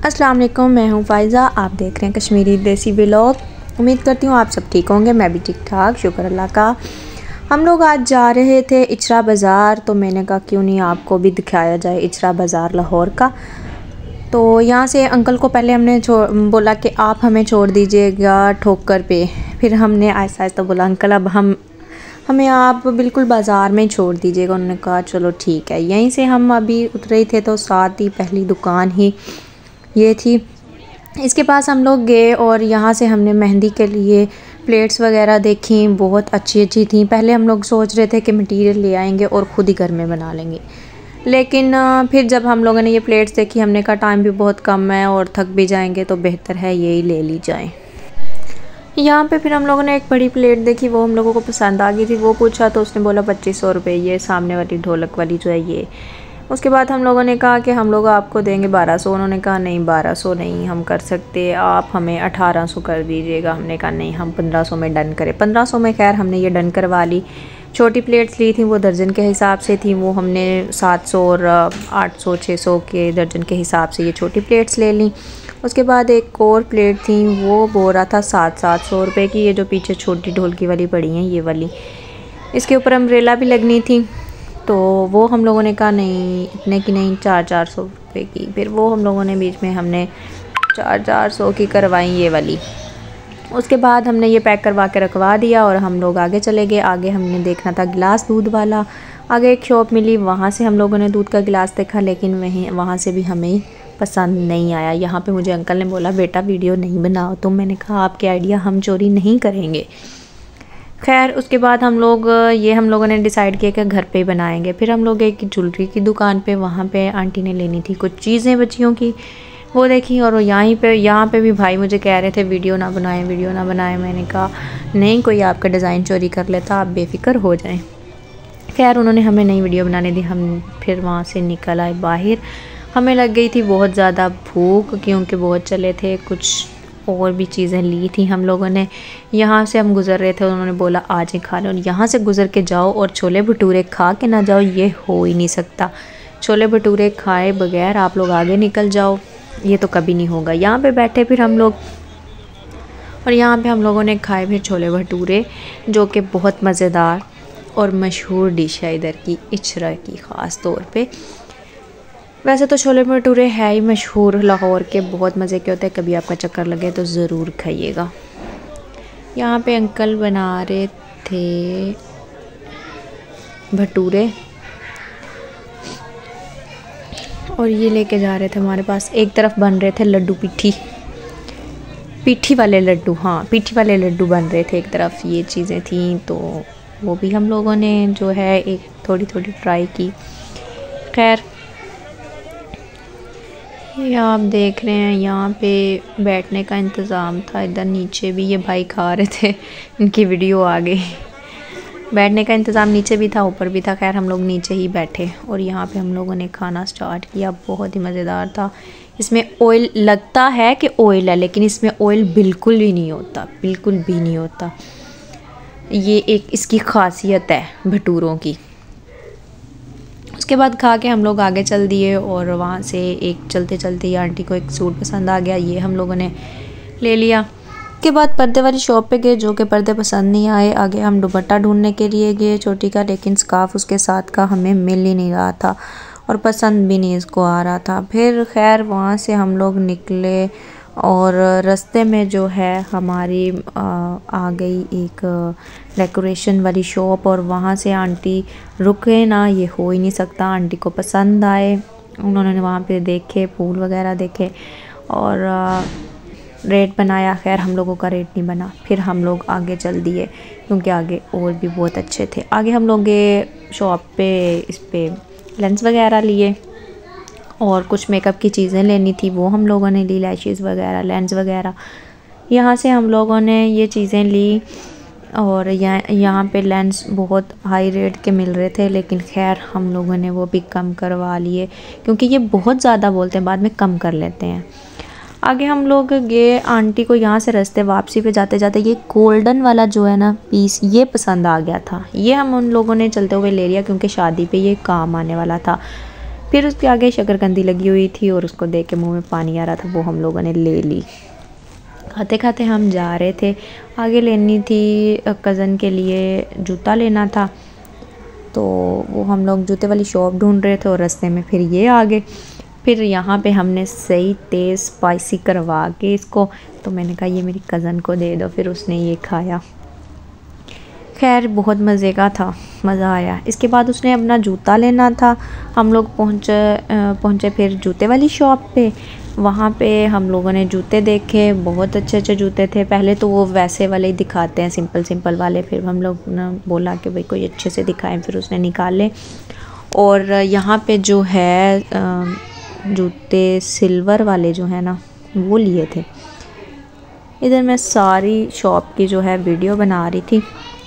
अस्सलाम वालेकुम, मैं हूँ फ़ाइज़ा। आप देख रहे हैं कश्मीरी देसी व्लॉग। उम्मीद करती हूँ आप सब ठीक होंगे। मैं भी ठीक ठाक, शुक्र अल्लाह का। हम लोग आज जा रहे थे इचरा बाज़ार, तो मैंने कहा क्यों नहीं आपको भी दिखाया जाए इचरा बाज़ार लाहौर का। तो यहाँ से अंकल को पहले हमने बोला कि आप हमें छोड़ दीजिएगा ठोकर पे। फिर हमने आहिस्ता आहिस्ता बोला अंकल अब हमें आप बिल्कुल बाज़ार में छोड़ दीजिएगा। उन्होंने कहा चलो ठीक है। यहीं से हम अभी उतरे थे तो साथ ही पहली दुकान ही ये थी। इसके पास हम लोग गए और यहाँ से हमने मेहंदी के लिए प्लेट्स वगैरह देखी, बहुत अच्छी अच्छी थी। पहले हम लोग सोच रहे थे कि मटेरियल ले आएंगे और ख़ुद ही घर में बना लेंगे, लेकिन फिर जब हम लोगों ने ये प्लेट्स देखी हमने कहा टाइम भी बहुत कम है और थक भी जाएंगे तो बेहतर है यही ले ली जाए। यहाँ पे फिर हम लोगों ने एक बड़ी प्लेट देखी, वो हम लोगों को पसंद आ गई थी। वो पूछा तो उसने बोला 2500 रुपये, ये सामने वाली ढोलक वाली जो है ये। उसके बाद हम लोगों ने कहा कि हम लोग आपको देंगे 1200। उन्होंने कहा नहीं 1200 नहीं हम कर सकते, आप हमें 1800 कर दीजिएगा। हमने कहा नहीं हम 1500 में डन करें। 1500 में खैर हमने ये डन करवा ली। छोटी प्लेट्स ली थी वो दर्जन के हिसाब से थी, वो हमने 700 और 800 600 के दर्जन के हिसाब से ये छोटी प्लेट्स ले ली। उसके बाद एक और प्लेट थी, वो बोल रहा था 700 रुपये की। ये जो पीछे छोटी ढोलकी वाली पड़ी हैं ये वाली, इसके ऊपर अम्ब्रेला भी लगनी थी, तो वो हम लोगों ने कहा नहीं इतने की नहीं 400 रुपये की। फिर वो हम लोगों ने बीच में हमने 400 की करवाई ये वाली। उसके बाद हमने ये पैक करवा के रखवा दिया और हम लोग आगे चले गए। आगे हमने देखना था गिलास दूध वाला। आगे एक शॉप मिली, वहाँ से हम लोगों ने दूध का गिलास देखा, लेकिन वहाँ से भी हमें पसंद नहीं आया। यहाँ पे मुझे अंकल ने बोला बेटा वीडियो नहीं बनाओ तुम। मैंने कहा आपके आइडिया हम चोरी नहीं करेंगे। खैर उसके बाद हम लोगों ने डिसाइड किया कि घर पे ही बनाएंगे। फिर हम लोग एक ज्वेलरी की दुकान पे, वहाँ पे आंटी ने लेनी थी कुछ चीज़ें बच्चियों की, वो देखी। और यहाँ पे भी भाई मुझे कह रहे थे वीडियो ना बनाएं। मैंने कहा नहीं कोई आपका डिज़ाइन चोरी कर लेता, आप बेफिक्र हो जाएं। खैर उन्होंने हमें नहीं वीडियो बनाने दी। हम फिर वहाँ से निकल आए बाहर। हमें लग गई थी बहुत ज़्यादा भूख, क्योंकि बहुत चले थे। कुछ और भी चीज़ें ली थी हम लोगों ने। यहाँ से हम गुज़र रहे थे, उन्होंने बोला आज ही खा लो। यहाँ से गुज़र के जाओ और छोले भटूरे खा के ना जाओ, ये हो ही नहीं सकता। छोले भटूरे खाए बगैर आप लोग आगे निकल जाओ, ये तो कभी नहीं होगा। यहाँ पे बैठे फिर हम लोग, और यहाँ पे हम लोगों ने खाए फिर छोले भटूरे, जो कि बहुत मज़ेदार और मशहूर डिश है इधर की, इचरा की ख़ास तौर पे। वैसे तो छोले भटूरे है ही मशहूर लाहौर के, बहुत मज़े के होते हैं। कभी आपका चक्कर लगे तो ज़रूर खाइएगा। यहाँ पे अंकल बना रहे थे भटूरे और ये लेके जा रहे थे हमारे पास। एक तरफ बन रहे थे लड्डू, पीठी वाले लड्डू, हाँ पीठी वाले लड्डू बन रहे थे एक तरफ। ये चीज़ें थी तो वो भी हम लोगों ने जो है एक थोड़ी थोड़ी ट्राई की। खैर ये आप देख रहे हैं यहाँ पे बैठने का इंतज़ाम था। इधर नीचे भी ये भाई खा रहे थे, इनकी वीडियो आ गई। बैठने का इंतज़ाम नीचे भी था ऊपर भी था। खैर हम लोग नीचे ही बैठे और यहाँ पे हम लोगों ने खाना स्टार्ट किया। बहुत ही मज़ेदार था। इसमें ऑयल लगता है कि ऑयल है, लेकिन इसमें ऑयल बिल्कुल भी नहीं होता, बिल्कुल भी नहीं होता। ये एक इसकी ख़ासियत है भटूरों की। उसके बाद खा के हम लोग आगे चल दिए और वहाँ से एक चलते चलते आंटी को एक सूट पसंद आ गया, ये हम लोगों ने ले लिया। के बाद पर्दे वाली शॉप पे गए, जो कि पर्दे पसंद नहीं आए। आगे हम दुपट्टा ढूंढने के लिए गए चोटी का, लेकिन स्कार्फ उसके साथ का हमें मिल ही नहीं रहा था और पसंद भी नहीं इसको आ रहा था। फिर खैर वहाँ से हम लोग निकले और रास्ते में जो है हमारी आ गई एक डेकोरेशन वाली शॉप, और वहाँ से आंटी रुके ना, ये हो ही नहीं सकता। आंटी को पसंद आए, उन्होंने वहाँ पे देखे फूल वगैरह देखे और रेट बनाया। खैर हम लोगों का रेट नहीं बना। फिर हम लोग आगे चल दिए क्योंकि आगे और भी बहुत अच्छे थे। आगे हम लोग गए शॉप पे, इस पे लेंस वगैरह लिए और कुछ मेकअप की चीज़ें लेनी थी, वो हम लोगों ने ली, लैशेज़ वगैरह, लेंस वगैरह। यहाँ से हम लोगों ने ये चीज़ें ली और यहाँ पे लेंस बहुत हाई रेट के मिल रहे थे, लेकिन खैर हम लोगों ने वो भी कम करवा लिए क्योंकि ये बहुत ज़्यादा बोलते हैं, बाद में कम कर लेते हैं। आगे हम लोग गए, आंटी को यहाँ से रास्ते वापसी पे जाते जाते ये गोल्डन वाला जो है ना पीस, ये पसंद आ गया था। ये हम उन लोगों ने चलते हुए ले लिया क्योंकि शादी पे ये काम आने वाला था। फिर उसके आगे शकरकंदी लगी हुई थी और उसको देख के मुँह में पानी आ रहा था, वो हम लोगों ने ले ली। खाते खाते हम जा रहे थे, आगे लेनी थी कज़न के लिए जूता लेना था, तो वो हम लोग जूते वाली शॉप ढूंढ रहे थे और रास्ते में फिर ये आ गए। फिर यहाँ पे हमने सही तेज़ स्पाइसी करवा के इसको, तो मैंने कहा ये मेरी कज़न को दे दो, फिर उसने ये खाया। खैर बहुत मज़े का था, मज़ा आया। इसके बाद उसने अपना जूता लेना था, हम लोग पहुँचे फिर जूते वाली शॉप पे। वहाँ पे हम लोगों ने जूते देखे, बहुत अच्छे अच्छे जूते थे। पहले तो वो वैसे वाले ही दिखाते हैं, सिंपल सिंपल वाले, फिर हम लोग ने बोला कि भाई कोई अच्छे से दिखाएं, फिर उसने निकाले। और यहाँ पे जो है जूते सिल्वर वाले जो है ना, वो लिए थे। इधर मैं सारी शॉप की जो है वीडियो बना रही थी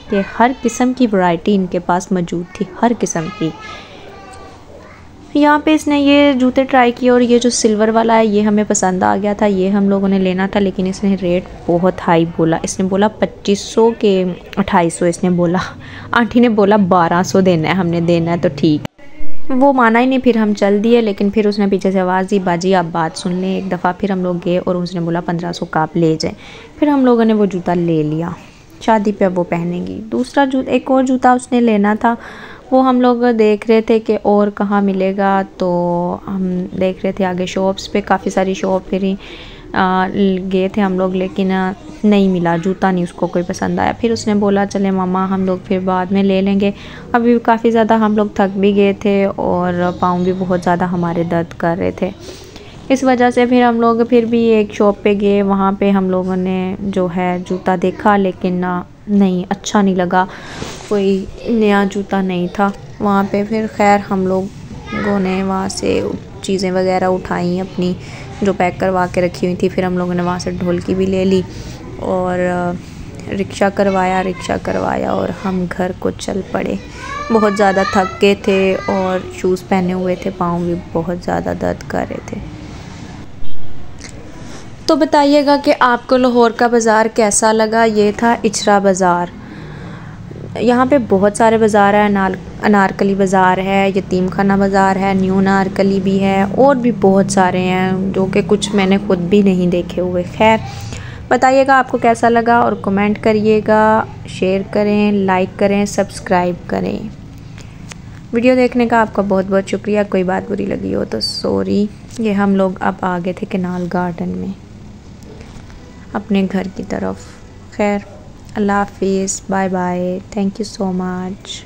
कि हर किस्म की वैरायटी इनके पास मौजूद थी, हर किस्म की। यहाँ पे इसने ये जूते ट्राई किए और ये जो सिल्वर वाला है ये हमें पसंद आ गया था, ये हम लोगों ने लेना था, लेकिन इसने रेट बहुत हाई बोला। इसने बोला 2500 के 2800 इसने बोला। आंटी ने बोला 1200 देना है, हमने देना है तो ठीक। वो माना ही नहीं, फिर हम चल दिए। लेकिन फिर उसने पीछे से आवाज़ दी, बाजी आप बात सुन लें एक दफ़ा। फिर हम लोग गए और उसने बोला 1500 का आप ले जाएँ। फिर हम लोगों ने वो जूता ले लिया, शादी पे अब वो पहनेंगी। दूसरा एक और जूता उसने लेना था, वो हम लोग देख रहे थे कि और कहाँ मिलेगा, तो हम देख रहे थे आगे शॉप्स पे, काफ़ी सारी शॉप फिर गए थे हम लोग, लेकिन नहीं मिला जूता, नहीं उसको कोई पसंद आया। फिर उसने बोला चले मामा हम लोग फिर बाद में ले लेंगे। अभी काफ़ी ज़्यादा हम लोग थक भी गए थे और पाँव भी बहुत ज़्यादा हमारे दर्द कर रहे थे, इस वजह से फिर हम लोग फिर भी एक शॉप पे गए। वहाँ पे हम लोगों ने जो है जूता देखा, लेकिन नहीं अच्छा नहीं लगा, कोई नया जूता नहीं था वहाँ पे। फिर खैर हम लोगों ने वहाँ से चीज़ें वगैरह उठाई अपनी जो पैक करवा के रखी हुई थी। फिर हम लोगों ने वहाँ से ढोलकी भी ले ली और रिक्शा करवाया और हम घर को चल पड़े। बहुत ज़्यादा थक गए थे और शूज़ पहने हुए थे, पाँव भी बहुत ज़्यादा दर्द कर रहे थे। तो बताइएगा कि आपको लाहौर का बाज़ार कैसा लगा। ये था इचरा बाज़ार। यहाँ पे बहुत सारे बाज़ार हैं, अनारकली बाज़ार है, यतीम खाना बाज़ार है, न्यू अनारकली भी है, और भी बहुत सारे हैं जो कि कुछ मैंने ख़ुद भी नहीं देखे हुए। खैर बताइएगा आपको कैसा लगा और कमेंट करिएगा, शेयर करें, लाइक करें, सब्सक्राइब करें। वीडियो देखने का आपका बहुत बहुत शुक्रिया। कोई बात बुरी लगी हो तो सॉरी। ये हम लोग अब आ गए थे कैनाल गार्डन में अपने घर की तरफ। खैर अल्लाह हाफिज़, bye bye, thank you so much.